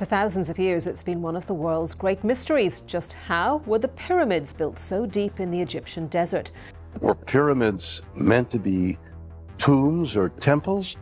For thousands of years, it's been one of the world's great mysteries. Just how were the pyramids built so deep in the Egyptian desert? Were pyramids meant to be tombs or temples?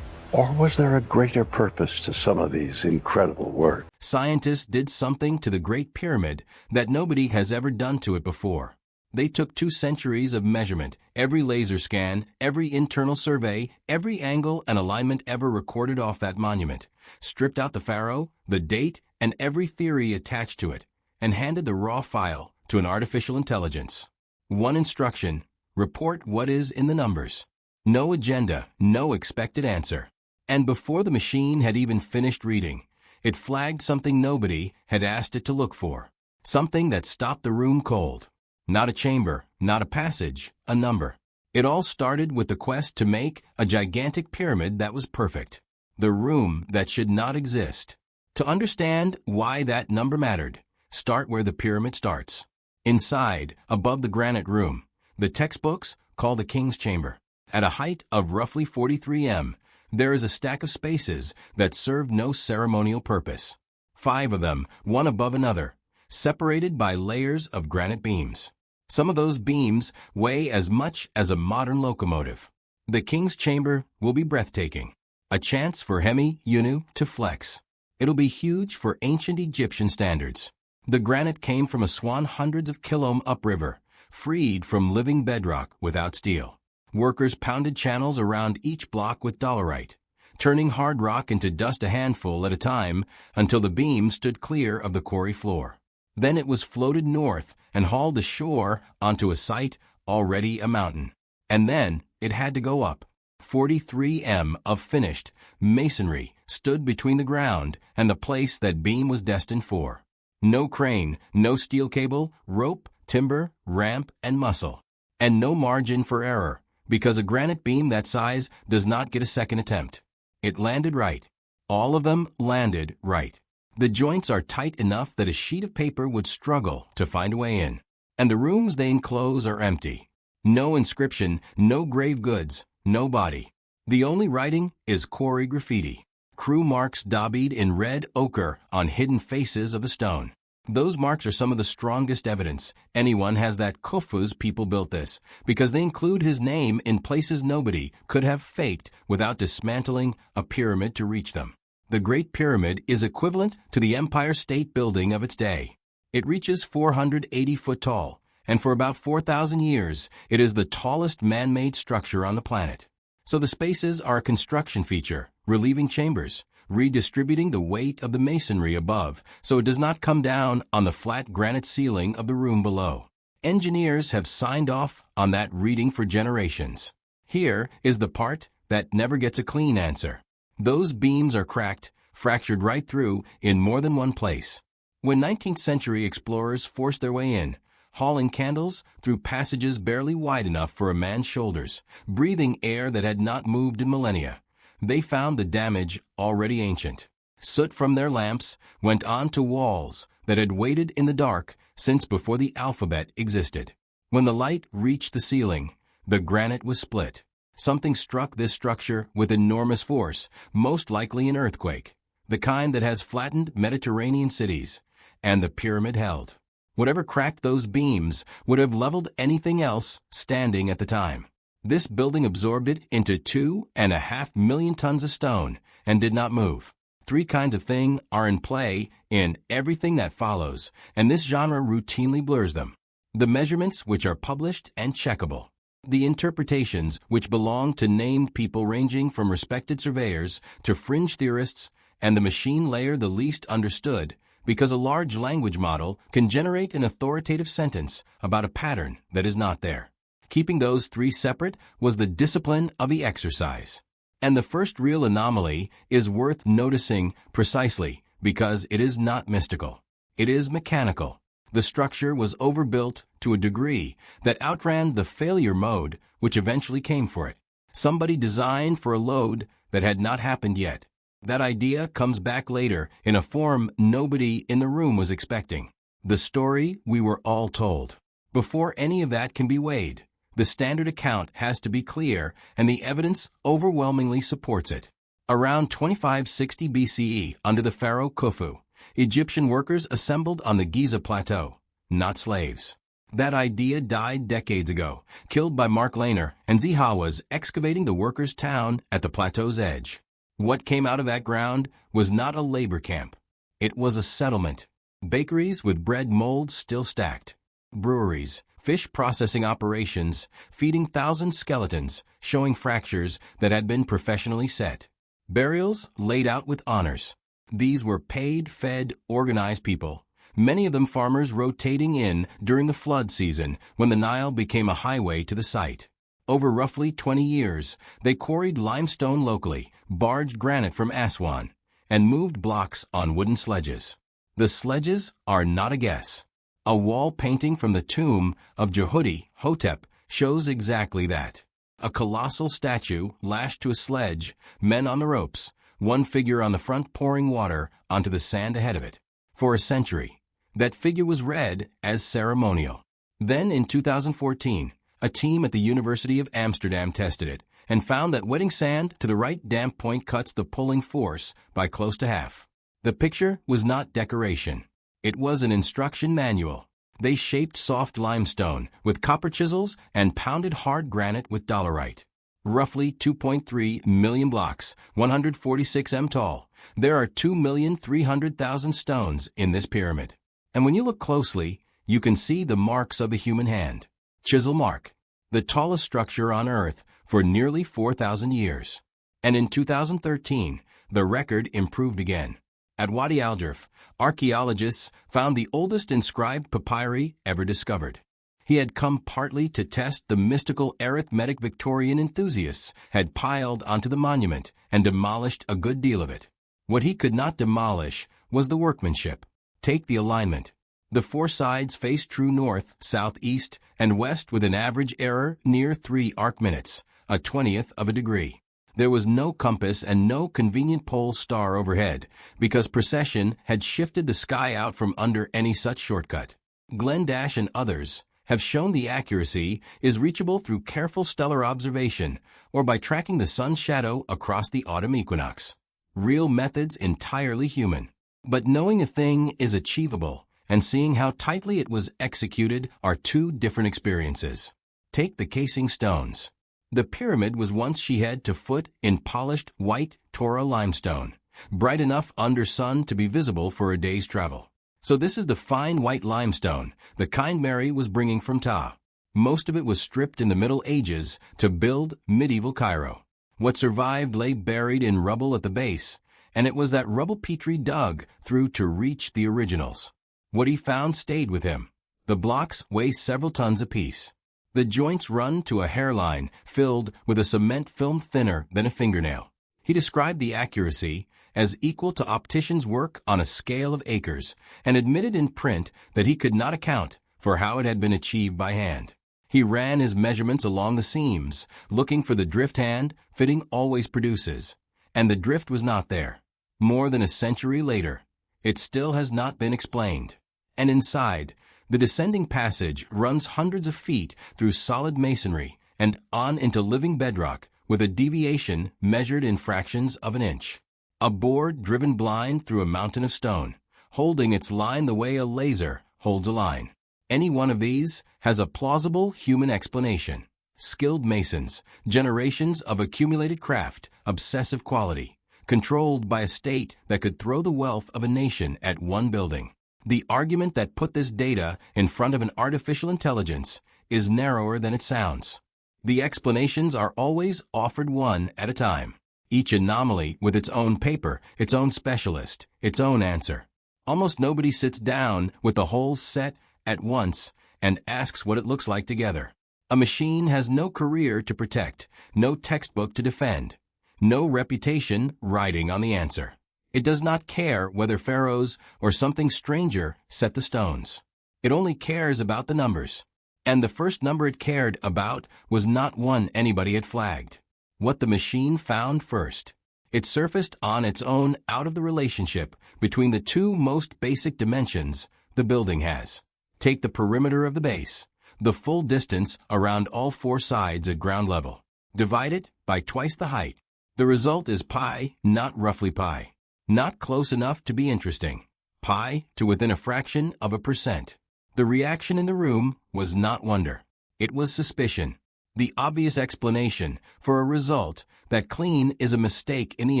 Or was there a greater purpose to some of these incredible works? Scientists did something to the Great Pyramid that nobody has ever done to it before. They took 2 centuries of measurement, every laser scan, every internal survey, every angle and alignment ever recorded off that monument, stripped out the pharaoh, the date, and every theory attached to it, and handed the raw file to an artificial intelligence. One instruction: report what is in the numbers. No agenda, no expected answer. And before the machine had even finished reading, it flagged something nobody had asked it to look for. Something that stopped the room cold. Not a chamber, not a passage, a number. It all started with the quest to make a gigantic pyramid that was perfect. The room that should not exist. To understand why that number mattered, start where the pyramid starts. Inside, above the granite room, the textbooks call the king's chamber. At a height of roughly 43 m, there is a stack of spaces that serve no ceremonial purpose. 5 of them, one above another, separated by layers of granite beams. Some of those beams weigh as much as a modern locomotive. The king's chamber will be breathtaking. A chance for Hemi Yunu to flex. It'll be huge for ancient Egyptian standards. The granite came from a swan hundreds of kilometers upriver, freed from living bedrock without steel. Workers pounded channels around each block with dolerite, turning hard rock into dust a handful at a time until the beam stood clear of the quarry floor. Then it was floated north and hauled ashore onto a site already a mountain. And then it had to go up. 43 m of finished masonry stood between the ground and the place that beam was destined for. No crane, no steel cable, rope, timber, ramp, and muscle. And no margin for error, because a granite beam that size does not get a second attempt. It landed right. All of them landed right. The joints are tight enough that a sheet of paper would struggle to find a way in. And the rooms they enclose are empty. No inscription, no grave goods, no body. The only writing is quarry graffiti. Crew marks daubed in red ochre on hidden faces of the stone. Those marks are some of the strongest evidence anyone has that Khufu's people built this, because they include his name in places nobody could have faked without dismantling a pyramid to reach them. The Great Pyramid is equivalent to the Empire State Building of its day. It reaches 480 foot tall, and for about 4,000 years, it is the tallest man-made structure on the planet. So the spaces are a construction feature, relieving chambers, redistributing the weight of the masonry above so it does not come down on the flat granite ceiling of the room below. Engineers have signed off on that reading for generations. Here is the part that never gets a clean answer. Those beams are cracked, fractured right through in more than one place. When 19th century explorers forced their way in, hauling candles through passages barely wide enough for a man's shoulders, breathing air that had not moved in millennia, they found the damage already ancient. Soot from their lamps went on to walls that had waited in the dark since before the alphabet existed. When the light reached the ceiling, the granite was split. Something struck this structure with enormous force, most likely an earthquake, the kind that has flattened Mediterranean cities, and the pyramid held. Whatever cracked those beams would have leveled anything else standing at the time. This building absorbed it into 2.5 million tons of stone and did not move. 3 kinds of thing are in play in everything that follows, and this genre routinely blurs them. The measurements which are published and checkable. The interpretations which belong to named people ranging from respected surveyors to fringe theorists, and the machine layer the least understood, because a large language model can generate an authoritative sentence about a pattern that is not there. Keeping those 3 separate was the discipline of the exercise. And the first real anomaly is worth noticing precisely because it is not mystical. It is mechanical. The structure was overbuilt to a degree that outran the failure mode which eventually came for it. Somebody designed for a load that had not happened yet. That idea comes back later in a form nobody in the room was expecting. The story we were all told. Before any of that can be weighed, the standard account has to be clear and the evidence overwhelmingly supports it. Around 2560 BCE, under the pharaoh Khufu, Egyptian workers assembled on the Giza Plateau, not slaves. That idea died decades ago, killed by Mark Lehner and Ziha was excavating the workers' town at the plateau's edge. What came out of that ground was not a labor camp. It was a settlement. Bakeries with bread molds still stacked. Breweries, fish processing operations, feeding thousands skeletons, showing fractures that had been professionally set. Burials laid out with honors. These were paid, fed, organized people. Many of them farmers rotating in during the flood season when the Nile became a highway to the site. Over roughly 20 years, they quarried limestone locally, barged granite from Aswan, and moved blocks on wooden sledges. The sledges are not a guess. A wall painting from the tomb of Hotep shows exactly that. A colossal statue lashed to a sledge, men on the ropes, one figure on the front pouring water onto the sand ahead of it. For a century, that figure was read as ceremonial. Then in 2014, a team at the University of Amsterdam tested it and found that wetting sand to the right damp point cuts the pulling force by close to half. The picture was not decoration. It was an instruction manual. They shaped soft limestone with copper chisels and pounded hard granite with dolerite. Roughly 2.3 million blocks, 146 m tall. There are 2,300,000 stones in this pyramid. And when you look closely, you can see the marks of the human hand. Chisel mark, the tallest structure on Earth for nearly 4,000 years. And in 2013, the record improved again. At Wadi al-Jurf, archaeologists found the oldest inscribed papyri ever discovered. He had come partly to test the mystical arithmetic Victorian enthusiasts had piled onto the monument and demolished a good deal of it. What he could not demolish was the workmanship. Take the alignment. The four sides face true north, south, east, and west with an average error near 3 arc minutes, a 20th of a degree. There was no compass and no convenient pole star overhead, because precession had shifted the sky out from under any such shortcut. Glenn Dash and others have shown the accuracy is reachable through careful stellar observation or by tracking the sun's shadow across the autumn equinox. Real methods entirely human. But knowing a thing is achievable and seeing how tightly it was executed are two different experiences. Take the casing stones. The pyramid was once shehead to foot in polished white Torah limestone, bright enough under sun to be visible for a day's travel. So this is the fine white limestone, the kind Mary was bringing from Ta. Most of it was stripped in the Middle Ages to build medieval Cairo. What survived lay buried in rubble at the base, and it was that rubble Petrie dug through to reach the originals. What he found stayed with him. The blocks weigh several tons apiece. The joints run to a hairline filled with a cement film thinner than a fingernail. He described the accuracy as equal to opticians' work on a scale of acres and admitted in print that he could not account for how it had been achieved by hand. He ran his measurements along the seams, looking for the drift hand fitting always produces, and the drift was not there. More than a century later, it still has not been explained. And inside, the descending passage runs hundreds of feet through solid masonry and on into living bedrock with a deviation measured in fractions of an inch. A board driven blind through a mountain of stone, holding its line the way a laser holds a line. Any one of these has a plausible human explanation. Skilled masons, generations of accumulated craft, obsessive quality, controlled by a state that could throw the wealth of a nation at one building. The argument that put this data in front of an artificial intelligence is narrower than it sounds. The explanations are always offered one at a time. Each anomaly with its own paper, its own specialist, its own answer. Almost nobody sits down with the whole set at once and asks what it looks like together. A machine has no career to protect, no textbook to defend, no reputation riding on the answer. It does not care whether pharaohs or something stranger set the stones. It only cares about the numbers. And the first number it cared about was not one anybody had flagged. What the machine found first. It surfaced on its own out of the relationship between the two most basic dimensions the building has. Take the perimeter of the base, the full distance around all four sides at ground level. Divide it by twice the height. The result is pi, not roughly pi. Not close enough to be interesting. Pi to within a fraction of a percent. The reaction in the room was not wonder. It was suspicion. The obvious explanation for a result that clean is a mistake in the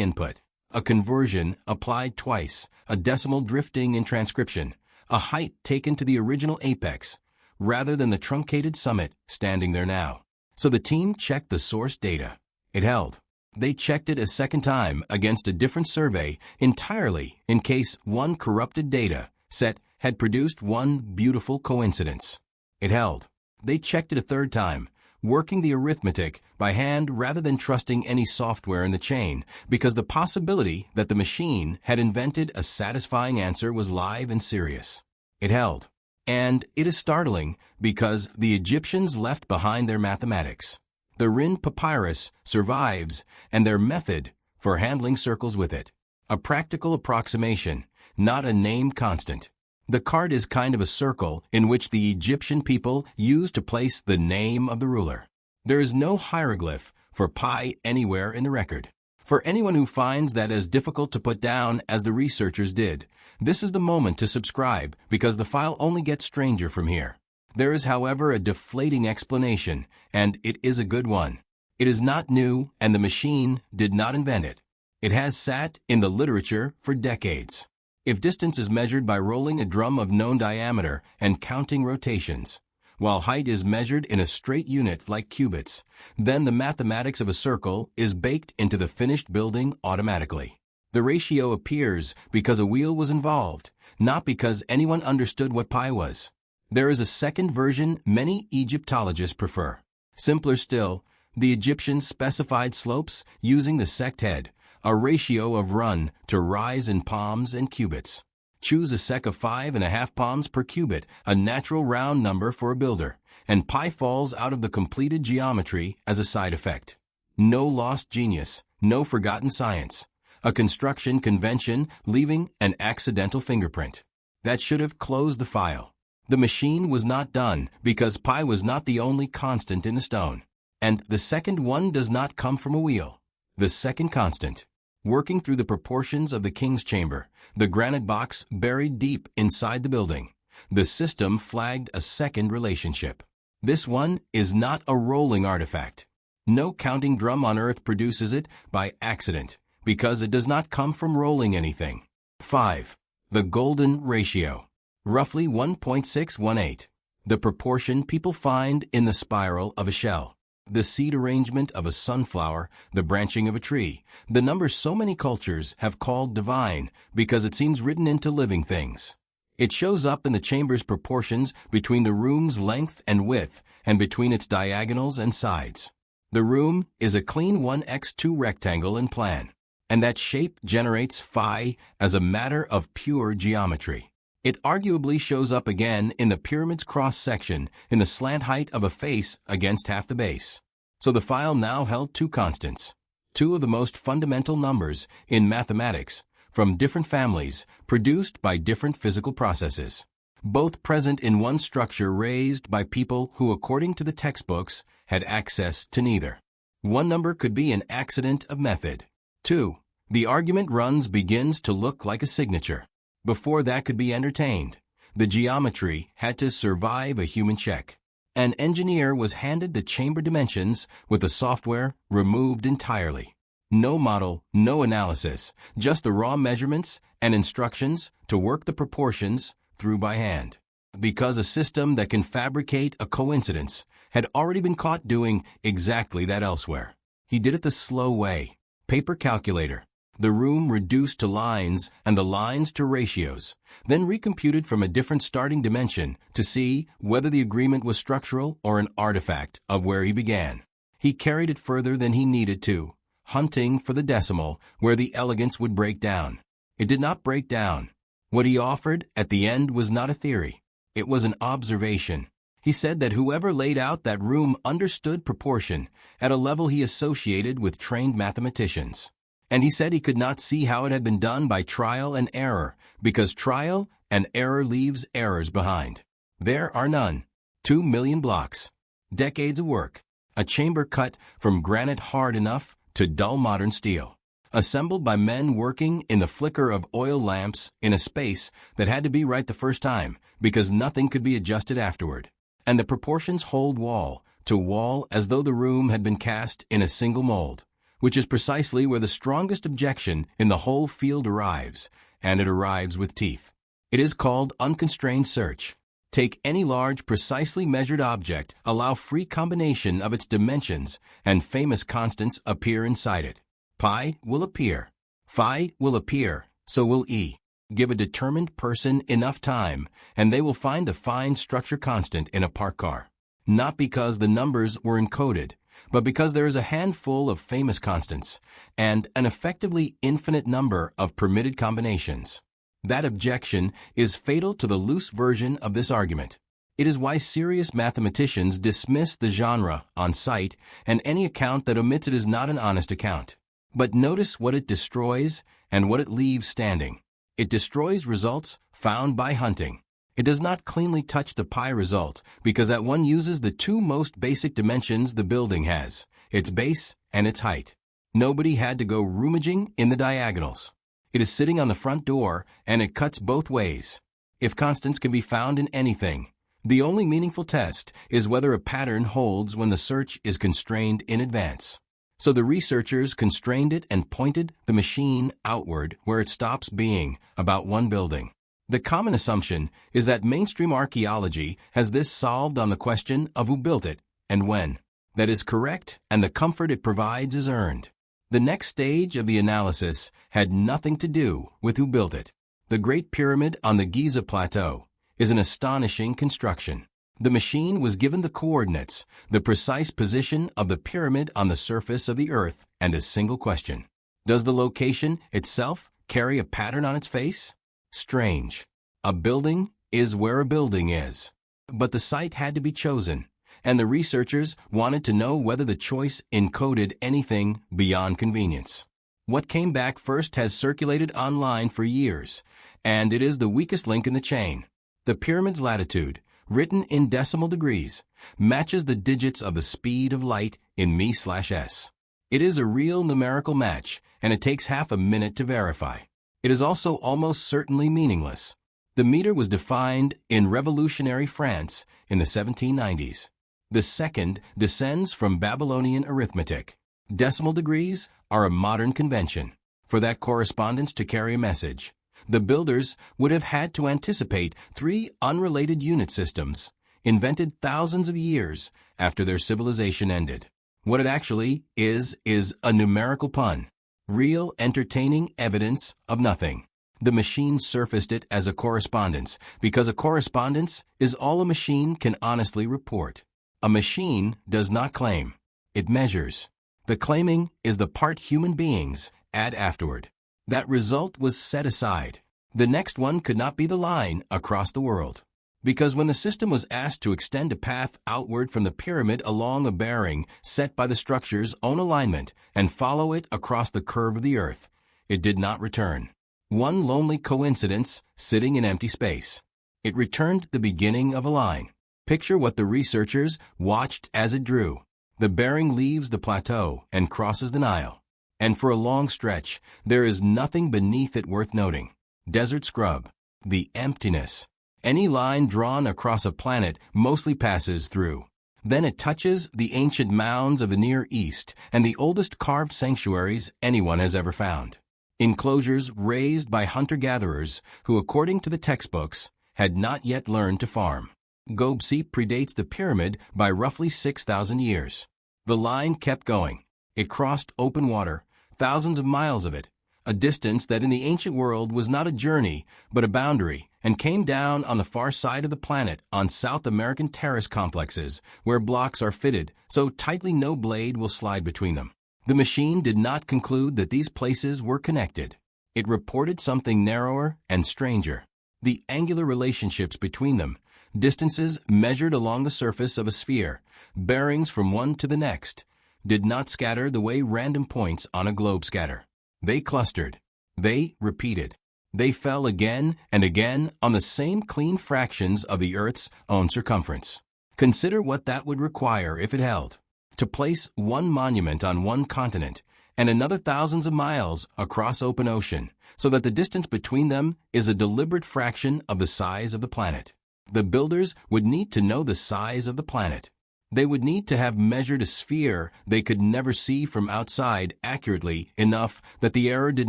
input. A conversion applied twice, a decimal drifting in transcription, a height taken to the original apex, rather than the truncated summit standing there now. So the team checked the source data. It held. They checked it a second time against a different survey entirely in case one corrupted data set had produced one beautiful coincidence. It held. They checked it a third time, working the arithmetic by hand rather than trusting any software in the chain, because the possibility that the machine had invented a satisfying answer was live and serious. It held. And it is startling because the Egyptians left behind their mathematics. The Rin papyrus survives, and their method for handling circles with it. A practical approximation, not a named constant. The card is kind of a circle in which the Egyptian people used to place the name of the ruler. There is no hieroglyph for pi anywhere in the record. For anyone who finds that as difficult to put down as the researchers did, this is the moment to subscribe because the file only gets stranger from here. There is, however, a deflating explanation, and it is a good one. It is not new, and the machine did not invent it. It has sat in the literature for decades. If distance is measured by rolling a drum of known diameter and counting rotations, while height is measured in a straight unit like cubits, then the mathematics of a circle is baked into the finished building automatically. The ratio appears because a wheel was involved, not because anyone understood what pi was. There is a second version many Egyptologists prefer. Simpler still, the Egyptians specified slopes using the sect head, a ratio of run to rise in palms and cubits. Choose a sec of 5.5 palms per cubit, a natural round number for a builder, and pi falls out of the completed geometry as a side effect. No lost genius, no forgotten science. A construction convention leaving an accidental fingerprint. That should have closed the file. The machine was not done because pi was not the only constant in the stone. And the second one does not come from a wheel. The second constant, working through the proportions of the king's chamber, the granite box buried deep inside the building, the system flagged a second relationship. This one is not a rolling artifact. No counting drum on earth produces it by accident, because it does not come from rolling anything. 5. The golden ratio. Roughly 1.618. The proportion people find in the spiral of a shell. The seed arrangement of a sunflower, the branching of a tree, the number so many cultures have called divine because it seems written into living things. It shows up in the chamber's proportions between the room's length and width and between its diagonals and sides. The room is a clean 1x2 rectangle in plan, and that shape generates phi as a matter of pure geometry. It arguably shows up again in the pyramid's cross-section in the slant height of a face against half the base. So the file now held two constants, two of the most fundamental numbers in mathematics from different families produced by different physical processes, both present in one structure raised by people who, according to the textbooks, had access to neither. One number could be an accident of method. 2. The argument runs begins to look like a signature. Before that could be entertained, the geometry had to survive a human check. An engineer was handed the chamber dimensions with the software removed entirely. No model, no analysis, just the raw measurements and instructions to work the proportions through by hand. Because a system that can fabricate a coincidence had already been caught doing exactly that elsewhere. He did it the slow way. Paper calculator. The room reduced to lines and the lines to ratios, then recomputed from a different starting dimension to see whether the agreement was structural or an artifact of where he began. He carried it further than he needed to, hunting for the decimal where the elegance would break down. It did not break down. What he offered at the end was not a theory. It was an observation. He said that whoever laid out that room understood proportion at a level he associated with trained mathematicians. And he said he could not see how it had been done by trial and error, because trial and error leaves errors behind. There are none. 2 million blocks. Decades of work. A chamber cut from granite hard enough to dull modern steel. Assembled by men working in the flicker of oil lamps in a space that had to be right the first time because nothing could be adjusted afterward. And the proportions hold wall to wall as though the room had been cast in a single mold, which is precisely where the strongest objection in the whole field arrives, and it arrives with teeth. It is called unconstrained search. Take any large, precisely measured object, allow free combination of its dimensions, and famous constants appear inside it. Pi will appear. Phi will appear, so will E. Give a determined person enough time, and they will find the fine structure constant in a parked car. Not because the numbers were encoded, but because there is a handful of famous constants, and an effectively infinite number of permitted combinations. That objection is fatal to the loose version of this argument. It is why serious mathematicians dismiss the genre on sight, and any account that omits it is not an honest account. But notice what it destroys and what it leaves standing. It destroys results found by hunting. It does not cleanly touch the pi result because that one uses the two most basic dimensions the building has, its base and its height. Nobody had to go rummaging in the diagonals. It is sitting on the front door and it cuts both ways. If constants can be found in anything, the only meaningful test is whether a pattern holds when the search is constrained in advance. So the researchers constrained it and pointed the machine outward where it stops being about one building. The common assumption is that mainstream archaeology has this solved on the question of who built it and when. That is correct, and the comfort it provides is earned. The next stage of the analysis had nothing to do with who built it. The Great Pyramid on the Giza Plateau is an astonishing construction. The machine was given the coordinates, the precise position of the pyramid on the surface of the earth, and a single question. Does the location itself carry a pattern on its face? Strange. A building is where a building is. But the site had to be chosen, and the researchers wanted to know whether the choice encoded anything beyond convenience. What came back first has circulated online for years, and it is the weakest link in the chain. The pyramid's latitude, written in decimal degrees, matches the digits of the speed of light in me/s. It is a real numerical match, and it takes half a minute to verify. It is also almost certainly meaningless. The meter was defined in revolutionary France in the 1790s. The second descends from Babylonian arithmetic. Decimal degrees are a modern convention. For that correspondence to carry a message, the builders would have had to anticipate three unrelated unit systems, invented thousands of years after their civilization ended. What it actually is a numerical pun, real entertaining evidence of nothing. The machine surfaced it as a correspondence because a correspondence is all a machine can honestly report. A machine does not claim, it measures. The claiming is the part human beings add afterward. That result was set aside. The next one could not be the line across the world. Because when the system was asked to extend a path outward from the pyramid along a bearing set by the structure's own alignment and follow it across the curve of the earth, it did not return. One lonely coincidence sitting in empty space. It returned the beginning of a line. Picture what the researchers watched as it drew. The bearing leaves the plateau and crosses the Nile. And for a long stretch, there is nothing beneath it worth noting. Desert scrub. The emptiness. Any line drawn across a planet mostly passes through. Then it touches the ancient mounds of the Near East and the oldest carved sanctuaries anyone has ever found. Enclosures raised by hunter-gatherers who, according to the textbooks, had not yet learned to farm. Gobsi predates the pyramid by roughly 6,000 years. The line kept going. It crossed open water, thousands of miles of it, a distance that in the ancient world was not a journey but a boundary, and came down on the far side of the planet on South American terrace complexes where blocks are fitted so tightly no blade will slide between them. The machine did not conclude that these places were connected. It reported something narrower and stranger. The angular relationships between them, distances measured along the surface of a sphere, bearings from one to the next, did not scatter the way random points on a globe scatter. They clustered. They repeated. They fell again and again on the same clean fractions of the Earth's own circumference. Consider what that would require if it held. To place one monument on one continent and another thousands of miles across open ocean, so that the distance between them is a deliberate fraction of the size of the planet. The builders would need to know the size of the planet. They would need to have measured a sphere they could never see from outside accurately enough that the error did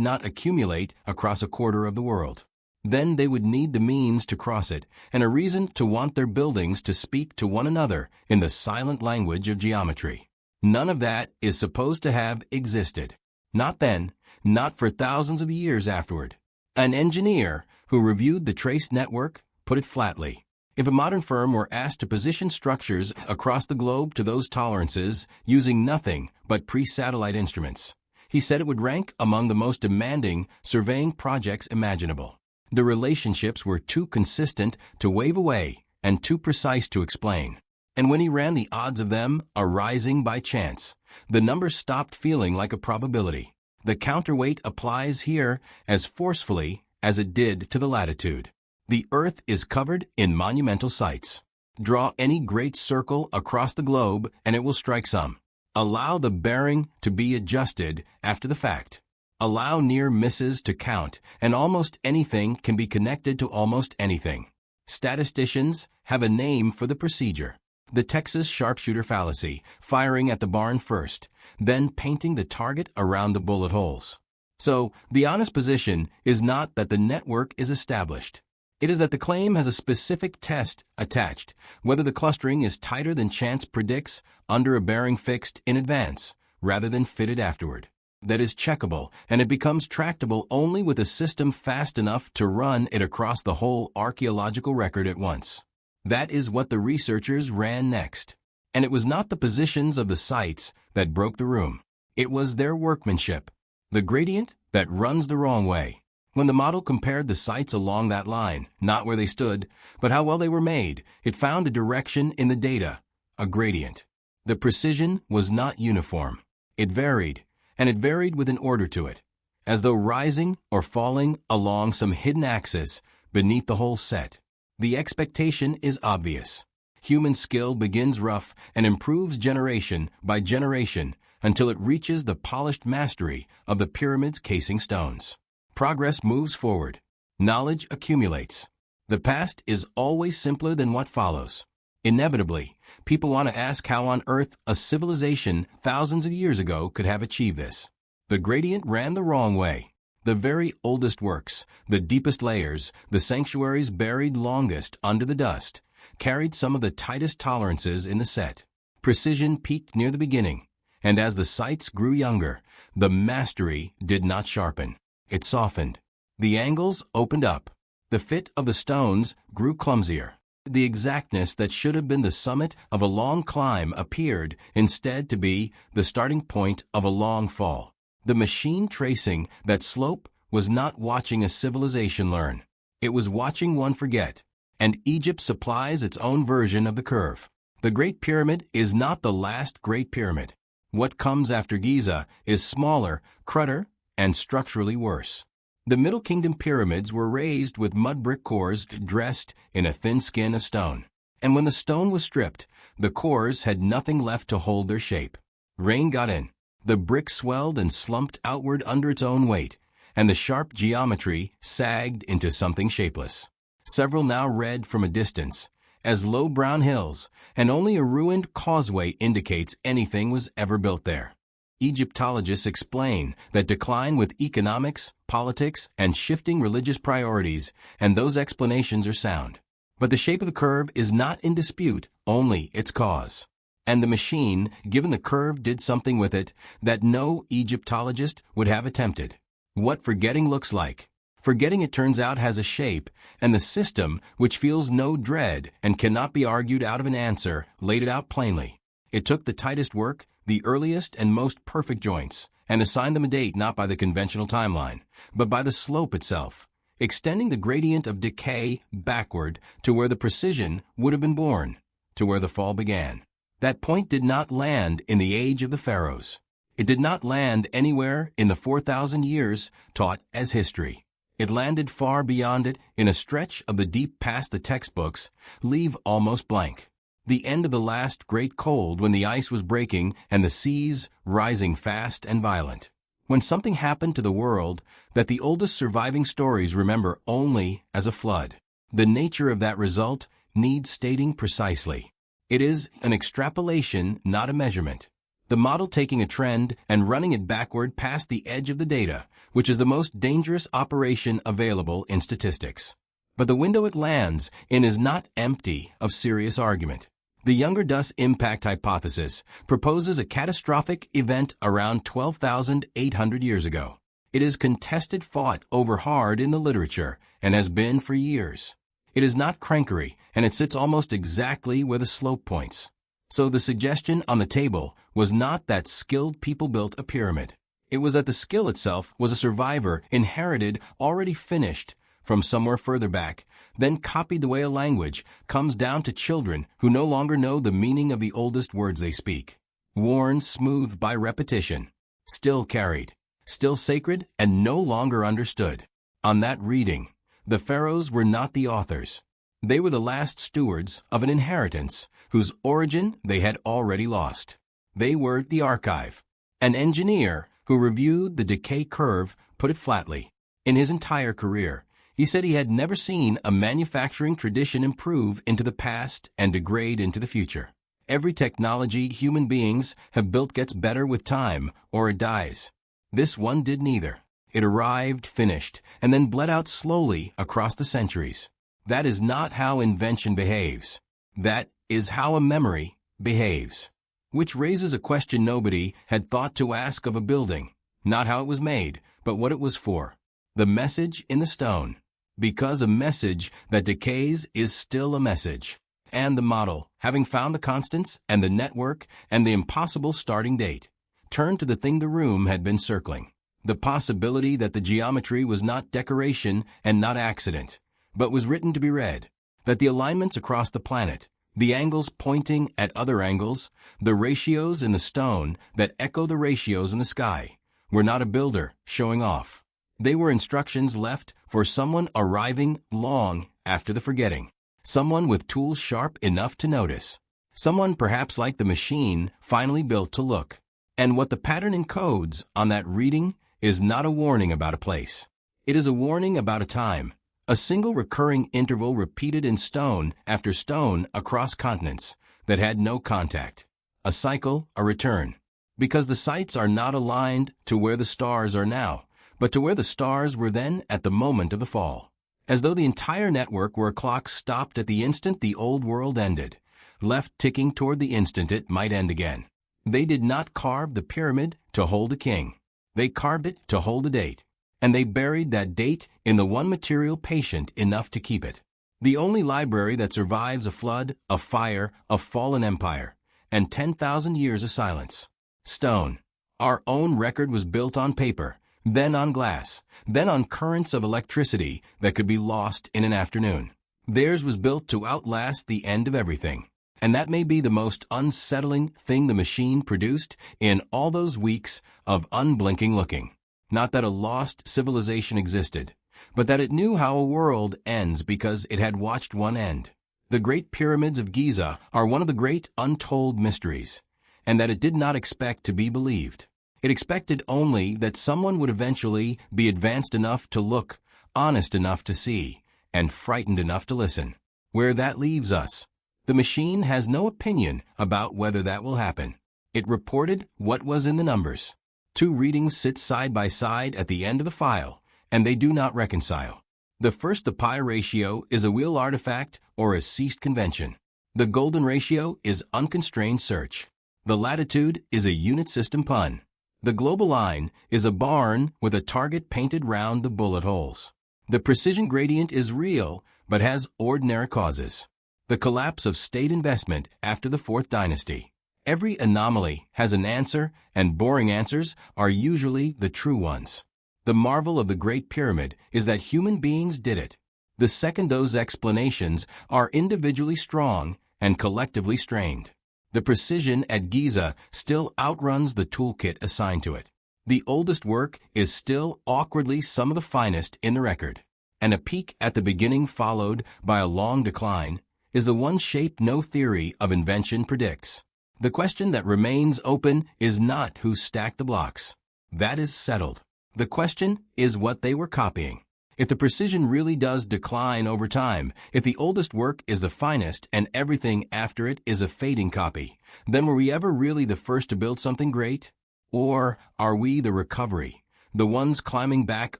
not accumulate across a quarter of the world. Then they would need the means to cross it and a reason to want their buildings to speak to one another in the silent language of geometry. None of that is supposed to have existed. Not then, not for thousands of years afterward. An engineer who reviewed the trace network put it flatly. If a modern firm were asked to position structures across the globe to those tolerances using nothing but pre-satellite instruments, he said it would rank among the most demanding surveying projects imaginable. The relationships were too consistent to wave away and too precise to explain. And when he ran the odds of them arising by chance, the numbers stopped feeling like a probability. The counterweight applies here as forcefully as it did to the latitude. The Earth is covered in monumental sites. Draw any great circle across the globe and it will strike some. Allow the bearing to be adjusted after the fact. Allow near misses to count, and almost anything can be connected to almost anything. Statisticians have a name for the procedure. The Texas sharpshooter fallacy, firing at the barn first, then painting the target around the bullet holes. So, the honest position is not that the network is established. It is that the claim has a specific test attached, whether the clustering is tighter than chance predicts under a bearing fixed in advance, rather than fitted afterward. That is checkable, and it becomes tractable only with a system fast enough to run it across the whole archaeological record at once. That is what the researchers ran next. And it was not the positions of the sites that broke the room. It was their workmanship, the gradient that runs the wrong way. When the model compared the sites along that line, not where they stood, but how well they were made, it found a direction in the data, a gradient. The precision was not uniform. It varied, and it varied with an order to it, as though rising or falling along some hidden axis beneath the whole set. The expectation is obvious. Human skill begins rough and improves generation by generation until it reaches the polished mastery of the pyramid's casing stones. Progress moves forward. Knowledge accumulates. The past is always simpler than what follows. Inevitably, people want to ask how on earth a civilization thousands of years ago could have achieved this. The gradient ran the wrong way. The very oldest works, the deepest layers, the sanctuaries buried longest under the dust, carried some of the tightest tolerances in the set. Precision peaked near the beginning, and as the sites grew younger, the mastery did not sharpen. It softened. The angles opened up. The fit of the stones grew clumsier. The exactness that should have been the summit of a long climb appeared instead to be the starting point of a long fall. The machine tracing that slope was not watching a civilization learn. It was watching one forget. And Egypt supplies its own version of the curve. The Great Pyramid is not the last Great Pyramid. What comes after Giza is smaller, cruder, and structurally worse. The Middle Kingdom pyramids were raised with mud brick cores dressed in a thin skin of stone. And when the stone was stripped, the cores had nothing left to hold their shape. Rain got in. The brick swelled and slumped outward under its own weight, and the sharp geometry sagged into something shapeless. Several now read from a distance, as low brown hills, and only a ruined causeway indicates anything was ever built there. Egyptologists explain that decline with economics, politics, and shifting religious priorities, and those explanations are sound. But the shape of the curve is not in dispute, only its cause. And the machine, given the curve, did something with it that no Egyptologist would have attempted. What forgetting looks like. Forgetting, it turns out, has a shape, and the system, which feels no dread and cannot be argued out of an answer, laid it out plainly. It took the tightest work, the earliest and most perfect joints, and assigned them a date not by the conventional timeline, but by the slope itself, extending the gradient of decay backward to where the precision would have been born, to where the fall began. That point did not land in the age of the pharaohs. It did not land anywhere in the 4,000 years taught as history. It landed far beyond it in a stretch of the deep past the textbooks leave almost blank. The end of the last great cold when the ice was breaking and the seas rising fast and violent. When something happened to the world that the oldest surviving stories remember only as a flood, the nature of that result needs stating precisely. It is an extrapolation, not a measurement. The model taking a trend and running it backward past the edge of the data, which is the most dangerous operation available in statistics. But the window it lands in is not empty of serious argument. The Younger-Duss impact hypothesis proposes a catastrophic event around 12,800 years ago. It is contested, fought over hard in the literature, and has been for years. It is not crankery, and it sits almost exactly where the slope points. So the suggestion on the table was not that skilled people built a pyramid. It was that the skill itself was a survivor, inherited, already finished, from somewhere further back, then copied the way a language comes down to children who no longer know the meaning of the oldest words they speak. Worn smooth by repetition, still carried, still sacred and no longer understood. On that reading, the pharaohs were not the authors. They were the last stewards of an inheritance whose origin they had already lost. They were the archive. An engineer who reviewed the decay curve put it flatly. In his entire career, he said he had never seen a manufacturing tradition improve into the past and degrade into the future. Every technology human beings have built gets better with time, or it dies. This one did neither. It arrived, finished, and then bled out slowly across the centuries. That is not how invention behaves. That is how a memory behaves. Which raises a question nobody had thought to ask of a building. Not how it was made, but what it was for. The message in the stone. Because a message that decays is still a message. And the model, having found the constants and the network and the impossible starting date, turned to the thing the room had been circling. The possibility that the geometry was not decoration and not accident, but was written to be read. That the alignments across the planet, the angles pointing at other angles, the ratios in the stone that echo the ratios in the sky, were not a builder showing off. They were instructions left for someone arriving long after the forgetting. Someone with tools sharp enough to notice. Someone perhaps like the machine finally built to look. And what the pattern encodes on that reading is not a warning about a place. It is a warning about a time. A single recurring interval repeated in stone after stone across continents that had no contact. A cycle, a return. Because the sites are not aligned to where the stars are now, but to where the stars were then at the moment of the fall. As though the entire network were a clock stopped at the instant the old world ended, left ticking toward the instant it might end again. They did not carve the pyramid to hold a king. They carved it to hold a date. And they buried that date in the one material patient enough to keep it. The only library that survives a flood, a fire, a fallen empire, and 10,000 years of silence. Stone. Our own record was built on paper, then on glass, then on currents of electricity that could be lost in an afternoon. Theirs was built to outlast the end of everything. And that may be the most unsettling thing the machine produced in all those weeks of unblinking looking. Not that a lost civilization existed, but that it knew how a world ends because it had watched one end. The Great Pyramids of Giza are one of the great untold mysteries, and that it did not expect to be believed. It expected only that someone would eventually be advanced enough to look, honest enough to see, and frightened enough to listen. Where that leaves us, the machine has no opinion about whether that will happen. It reported what was in the numbers. 2 readings sit side by side at the end of the file, and they do not reconcile. The first, the pi ratio, is a wheel artifact or a ceased convention. The golden ratio is unconstrained search. The latitude is a unit system pun. The global line is a barn with a target painted round the bullet holes. The precision gradient is real, but has ordinary causes. The collapse of state investment after the 4th dynasty. Every anomaly has an answer, and boring answers are usually the true ones. The marvel of the Great Pyramid is that human beings did it. The second, those explanations are individually strong and collectively strained. The precision at Giza still outruns the toolkit assigned to it. The oldest work is still awkwardly some of the finest in the record. And a peak at the beginning followed by a long decline is the one shape no theory of invention predicts. The question that remains open is not who stacked the blocks, That is settled. The question is what they were copying. If the precision really does decline over time, if the oldest work is the finest and everything after it is a fading copy, then were we ever really the first to build something great? Or are we the recovery, the ones climbing back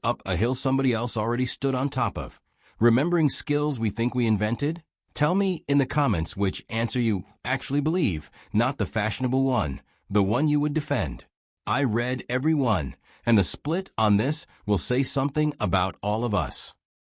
up a hill somebody else already stood on top of, remembering skills we think we invented? Tell me in the comments which answer you actually believe, not the fashionable one, the one you would defend. I read every one, and the split on this will say something about all of us.